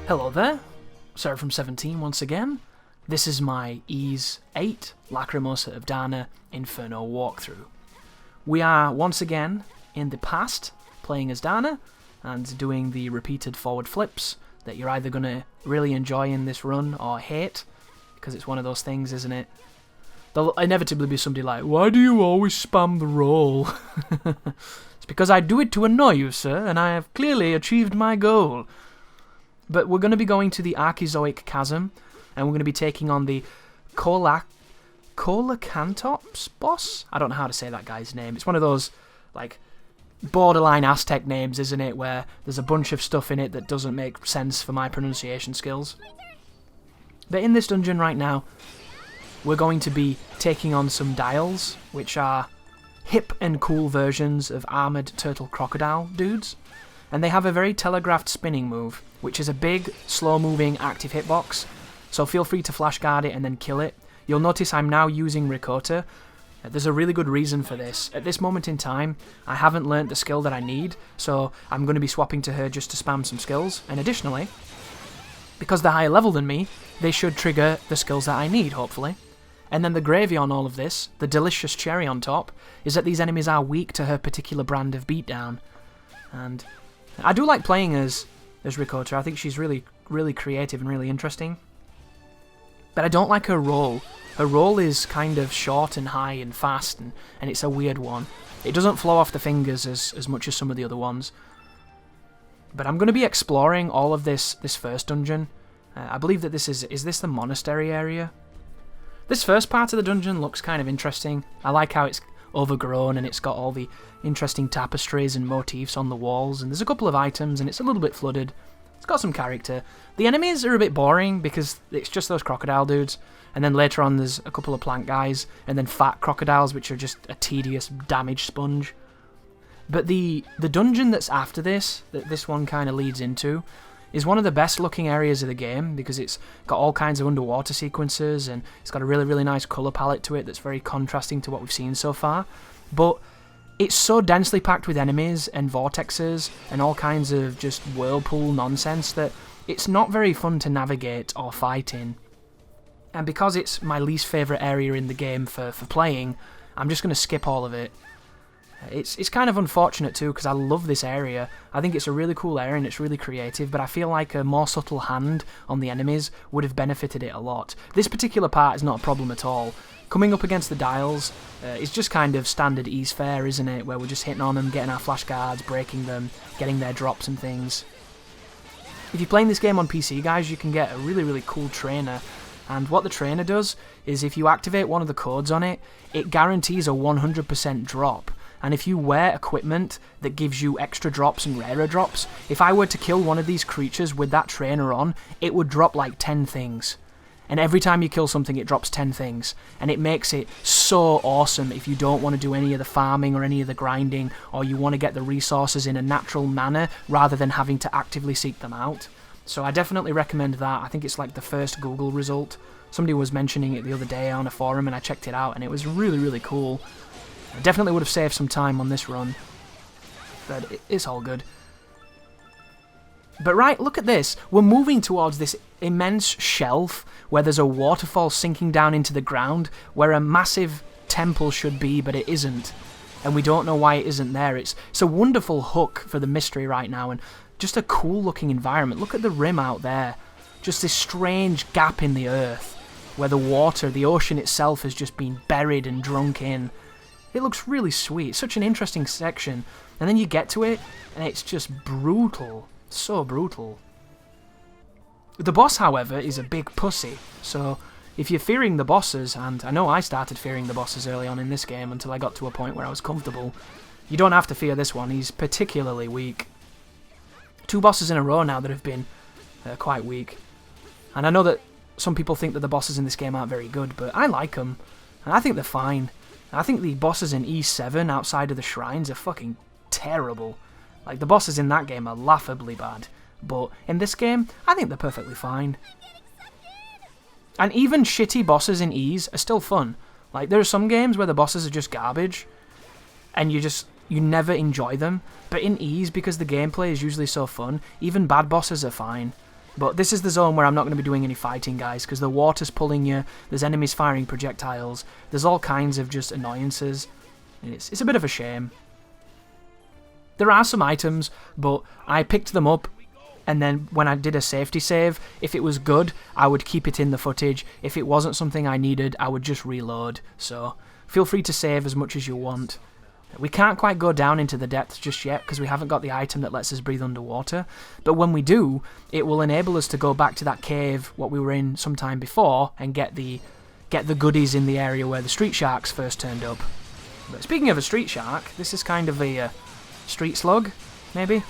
Hello there, Sarah from 17 once again. This is my Ys VIII Lacrimosa of Dana Inferno walkthrough. We are once again in the past playing as Dana and doing the repeated forward flips that you're either going to really enjoy in this run or hate, because it's one of those things, isn't it? There'll inevitably be somebody like, why do you always spam the roll? It's because I do it to annoy you, sir, and I have clearly achieved my goal. But we're going to be going to the Archezoic Chasm, and we're going to be taking on the Coelacantops boss? I don't know how to say that guy's name. It's one of those, like, borderline Aztec names, isn't it? Where there's a bunch of stuff in it that doesn't make sense for my pronunciation skills. But in this dungeon right now, we're going to be taking on some dials, which are hip and cool versions of armoured turtle crocodile dudes. And they have a very telegraphed spinning move, which is a big, slow-moving active hitbox, so feel free to flash guard it and then kill it. You'll notice I'm now using Ricotta. There's a really good reason for this. At this moment in time, I haven't learnt the skill that I need, so I'm going to be swapping to her just to spam some skills, and additionally, because they're higher level than me, they should trigger the skills that I need, hopefully. And then the gravy on all of this, the delicious cherry on top, is that these enemies are weak to her particular brand of beatdown. And I do like playing as Ricotta. I think she's really creative and really interesting. But I don't like her roll. Her roll is kind of short and high and fast, and it's a weird one. It doesn't flow off the fingers as much as some of the other ones. But I'm going to be exploring all of this first dungeon. I believe that this is this the monastery area? This first part of the dungeon looks kind of interesting. I like how it's overgrown and it's got all the interesting tapestries and motifs on the walls, and there's a couple of items and it's a little bit flooded. It's got some character. The enemies are a bit boring because it's just those crocodile dudes, and then later on there's a couple of plant guys, and then fat crocodiles which are just a tedious damage sponge. But the dungeon that's after this, that this one kind of leads into, is one of the best looking areas of the game because it's got all kinds of underwater sequences and it's got a really nice colour palette to it that's very contrasting to what we've seen so far. But it's so densely packed with enemies and vortexes and all kinds of just whirlpool nonsense that it's not very fun to navigate or fight in. And because it's my least favourite area in the game for playing, I'm just going to skip all of it. It's kind of unfortunate too because I love this area. I think it's a really cool area and it's really creative, but I feel like a more subtle hand on the enemies would have benefited it a lot. This particular part is not a problem at all. Coming up against the dials is just kind of standard Ys fare, isn't it? Where we're just hitting on them, getting our flash guards, breaking them, getting their drops and things. If you're playing this game on PC, guys, you can get a really cool trainer. And what the trainer does is if you activate one of the codes on it, it guarantees a 100% drop. And if you wear equipment that gives you extra drops and rarer drops, if I were to kill one of these creatures with that trainer on, it would drop like 10 things. And every time you kill something, it drops 10 things. And it makes it so awesome if you don't want to do any of the farming or any of the grinding, or you want to get the resources in a natural manner rather than having to actively seek them out. So I definitely recommend that. I think it's like the first Google result. Somebody was mentioning it the other day on a forum and I checked it out and it was really cool. I definitely would have saved some time on this run, but it's all good. But right, look at this. We're moving towards this immense shelf where there's a waterfall sinking down into the ground where a massive temple should be, but it isn't. And we don't know why it isn't there. It's a wonderful hook for the mystery right now and just a cool looking environment. Look at the rim out there. Just this strange gap in the earth where the water, the ocean itself has just been buried and drunk in. It looks really sweet. Such an interesting section. And then you get to it, and it's just brutal. So brutal. The boss, however, is a big pussy. So if you're fearing the bosses, and I know I started fearing the bosses early on in this game until I got to a point where I was comfortable, you don't have to fear this one. He's particularly weak. 2 bosses in a row now that have been quite weak. And I know that some people think that the bosses in this game aren't very good, but I like them. And I think they're fine. I think the bosses in Ys VII outside of the shrines are fucking terrible. Like, the bosses in that game are laughably bad. But in this game, I think they're perfectly fine. And even shitty bosses in Ys are still fun. Like, there are some games where the bosses are just garbage, and you never enjoy them. But in Ys, because the gameplay is usually so fun, even bad bosses are fine. But this is the zone where I'm not going to be doing any fighting, guys, because the water's pulling you, there's enemies firing projectiles, there's all kinds of just annoyances. It's a bit of a shame. There are some items, but I picked them up, and then when I did a safety save, if it was good, I would keep it in the footage. If it wasn't something I needed, I would just reload. So feel free to save as much as you want. We can't quite go down into the depths just yet because we haven't got the item that lets us breathe underwater. But when we do, it will enable us to go back to that cave, what we were in sometime before, and get the goodies in the area where the street sharks first turned up. But speaking of a street shark, this is kind of a street slug, maybe?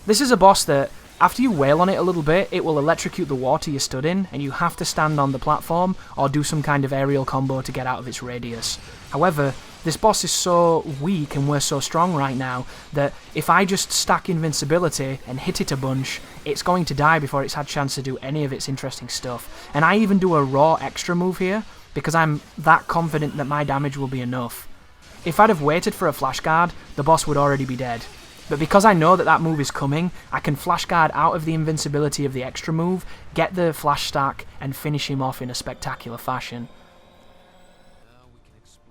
This is a boss that, after you wail on it a little bit, it will electrocute the water you stood in, and you have to stand on the platform or do some kind of aerial combo to get out of its radius. However, this boss is so weak and we're so strong right now that if I just stack invincibility and hit it a bunch, it's going to die before it's had a chance to do any of its interesting stuff. And I even do a raw extra move here because I'm that confident that my damage will be enough. If I'd have waited for a flash guard, the boss would already be dead. But because I know that that move is coming, I can flash guard out of the invincibility of the extra move, get the flash stack, and finish him off in a spectacular fashion.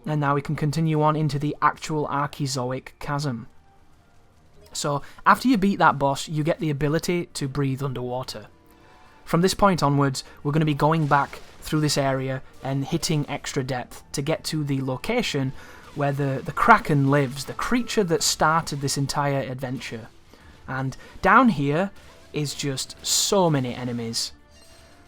And now we can continue on into the actual Archezoic Chasm. So, after you beat that boss, you get the ability to breathe underwater. From this point onwards, we're going to be going back through this area and hitting extra depth to get to the location where the Kraken lives, the creature that started this entire adventure. And down here is just so many enemies.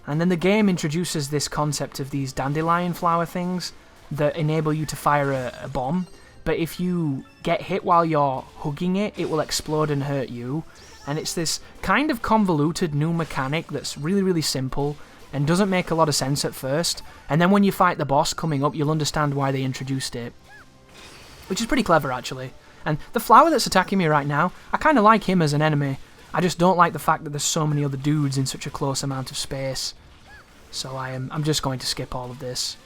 And then the game introduces this concept of these dandelion flower things that enable you to fire a bomb, but if you get hit while you're hugging it, it will explode and hurt you. And it's this kind of convoluted new mechanic that's really, really simple and doesn't make a lot of sense at first, and then when you fight the boss coming up, you'll understand why they introduced it. Which is pretty clever, actually. And the flower that's attacking me right now, I kind of like him as an enemy. I just don't like the fact that there's so many other dudes in such a close amount of space. So I'm just going to skip all of this.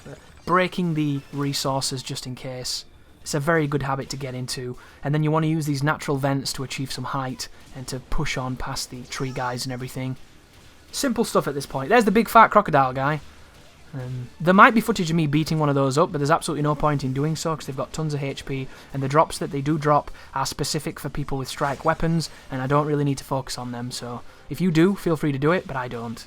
But breaking the resources just in case. It's a very good habit to get into. And then you want to use these natural vents to achieve some height and to push on past the tree guys and everything. Simple stuff at this point. There's the big fat crocodile guy. There might be footage of me beating one of those up, but there's absolutely no point in doing so because they've got tons of HP, and the drops that they do drop are specific for people with strike weapons, and I don't really need to focus on them, so if you do, feel free to do it, but I don't.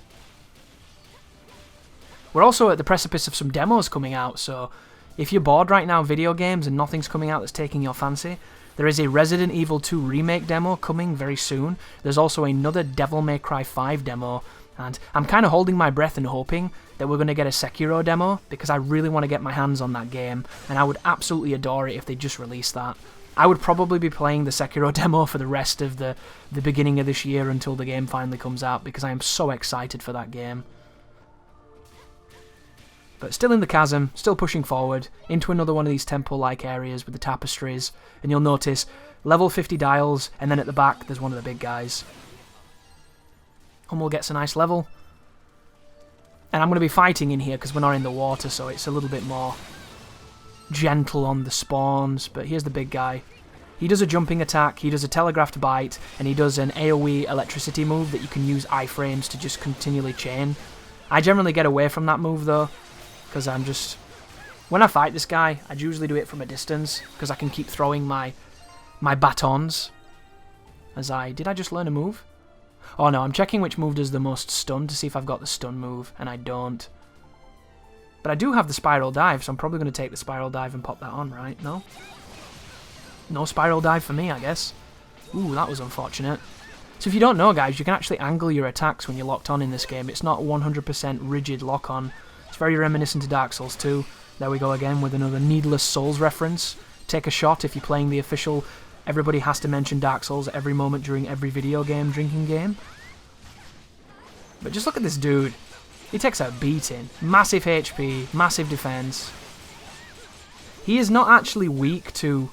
We're also at the precipice of some demos coming out, so if you're bored right now of video games and nothing's coming out that's taking your fancy, there is a Resident Evil 2 remake demo coming very soon. There's also another Devil May Cry 5 demo, and I'm kind of holding my breath and hoping that we're going to get a Sekiro demo, because I really want to get my hands on that game, and I would absolutely adore it if they just released that. I would probably be playing the Sekiro demo for the rest of the beginning of this year until the game finally comes out, because I am so excited for that game. But still in the chasm, still pushing forward, into another one of these temple-like areas with the tapestries, and you'll notice level 50 dials, and then at the back there's one of the big guys. Hummel gets a nice level. And I'm going to be fighting in here because we're not in the water, so it's a little bit more gentle on the spawns. But here's the big guy. He does a jumping attack, he does a telegraphed bite, and he does an AoE electricity move that you can use iframes to just continually chain. I generally get away from that move though, because I'm just... When I fight this guy, I usually do it from a distance, because I can keep throwing my batons. Did I just learn a move? Oh no, I'm checking which move does the most stun to see if I've got the stun move, and I don't. But I do have the spiral dive, so I'm probably going to take the spiral dive and pop that on, right? No? No spiral dive for me, I guess. Ooh, that was unfortunate. So if you don't know, guys, you can actually angle your attacks when you're locked on in this game. It's not 100% rigid lock-on. It's very reminiscent to Dark Souls 2. There we go again with another Needless Souls reference. Take a shot if you're playing the official... Everybody has to mention Dark Souls at every moment during every video game drinking game. But just look at this dude. He takes a beating. Massive HP, massive defense. He is not actually weak to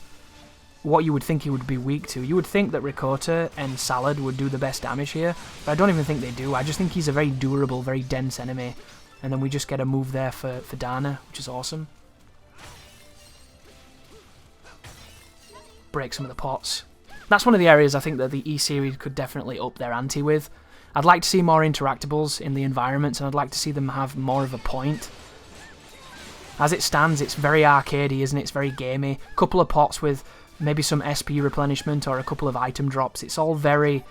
what you would think he would be weak to. You would think that Ricotta and Salad would do the best damage here, but I don't even think they do. I just think he's a very durable, very dense enemy. And then we just get a move there for Dana, which is awesome. Break some of the pots. That's one of the areas I think that the E series could definitely up their ante with. I'd like to see more interactables in the environments, and I'd like to see them have more of a point. As it stands, it's very arcadey, isn't it? It's very gamey. A couple of pots with maybe some SP replenishment or a couple of item drops. It's all very,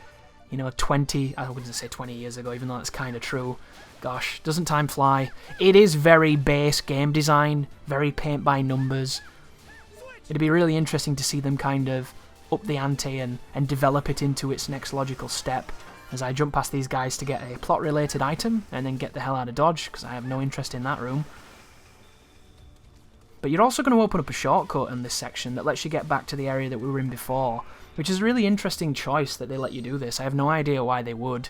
you know, I wouldn't say 20 years ago, even though that's kind of true. Gosh, doesn't time fly? It is very base game design, very paint by numbers. It'd be really interesting to see them kind of up the ante and develop it into its next logical step. As I jump past these guys to get a plot-related item and then get the hell out of Dodge, because I have no interest in that room. But you're also going to open up a shortcut in this section that lets you get back to the area that we were in before, which is a really interesting choice that they let you do this. I have no idea why they would.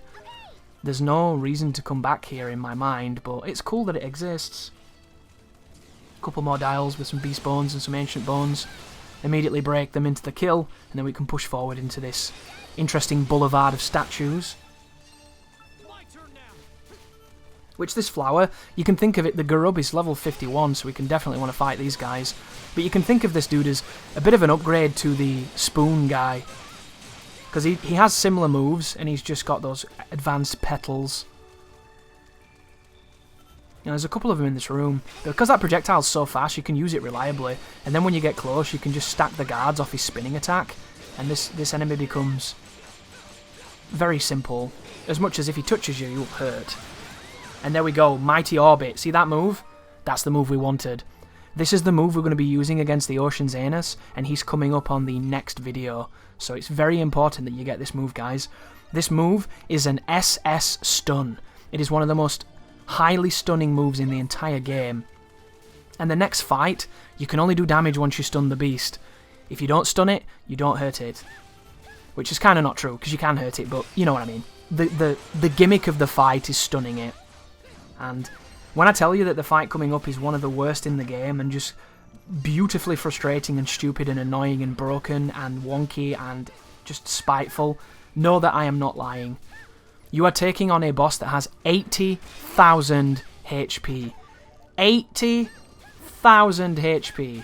There's no reason to come back here in my mind, but it's cool that it exists. A couple more dials with some beast bones and some ancient bones. Immediately break them into the kill, and then we can push forward into this interesting boulevard of statues. Which this flower, you can think of it, the Garub is level 51, so we can definitely want to fight these guys. But you can think of this dude as a bit of an upgrade to the Spoon guy. Because he has similar moves, and he's just got those advanced petals. Now, there's a couple of them in this room. But because that projectile's so fast, you can use it reliably. And then when you get close, you can just stack the guards off his spinning attack. And this enemy becomes very simple. As much as if he touches you, you'll hurt. And there we go, Mighty Orbit. See that move? That's the move we wanted. This is the move we're going to be using against the Ocean's Anus, and he's coming up on the next video. So it's very important that you get this move, guys. This move is an SS stun. It is one of the most highly stunning moves in the entire game. And the next fight, you can only do damage once you stun the beast. If you don't stun it, you don't hurt it. Which is kind of not true, because you can hurt it, but you know what I mean. The gimmick of the fight is stunning it. And when I tell you that the fight coming up is one of the worst in the game and just beautifully frustrating and stupid and annoying and broken and wonky and just spiteful, know that I am not lying. You are taking on a boss that has 80,000 HP. 80,000 HP.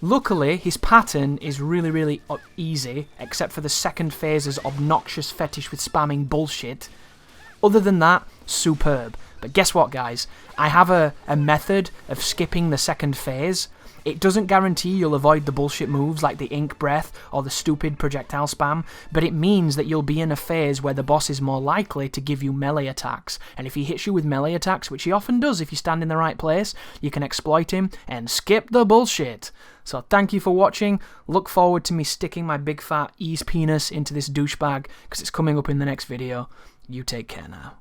Luckily, his pattern is really, really easy, except for the second phase's obnoxious fetish with spamming bullshit. Other than that, superb. But guess what, guys? I have a method of skipping the second phase. It doesn't guarantee you'll avoid the bullshit moves like the ink breath or the stupid projectile spam, but it means that you'll be in a phase where the boss is more likely to give you melee attacks. And if he hits you with melee attacks, which he often does if you stand in the right place, you can exploit him and skip the bullshit. So thank you for watching. Look forward to me sticking my big fat Ys penis into this douchebag, because it's coming up in the next video. You take care now.